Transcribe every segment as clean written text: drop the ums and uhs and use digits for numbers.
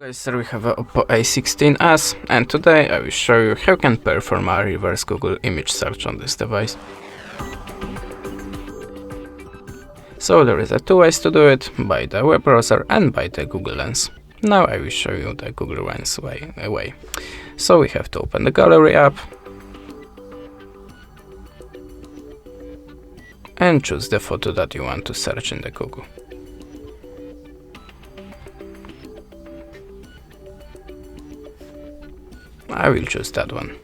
Guys, so we have a OPPO A16s, and today I will show you how you can perform a reverse Google image search on this device. So there is two ways to do it, by the web browser and by the Google Lens. Now I will show you the Google Lens way. So we have to open the Gallery app and choose the photo that you want to search in the Google. I will choose that one.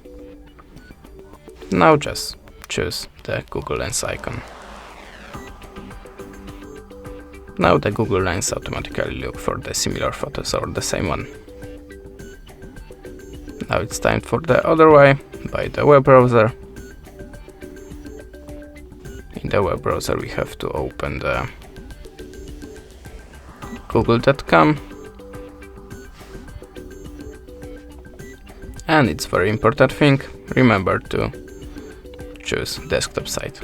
Now just choose the Google Lens icon. Now the Google Lens automatically look for the similar photos or the same one. Now it's time for the other way, by the web browser. In the web browser we have to open the google.com. And it's very important thing, remember to choose desktop site.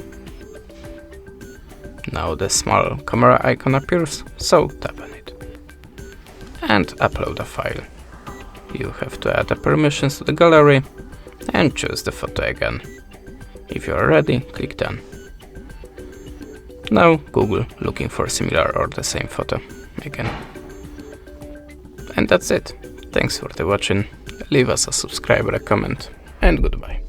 Now the small camera icon appears, so tap on it. And upload a file. You have to add the permissions to the gallery and choose the photo again. If you are ready, click done. Now Google looking for similar or the same photo again. And that's it. Thanks for watching. Leave us a subscribe, a comment, and goodbye.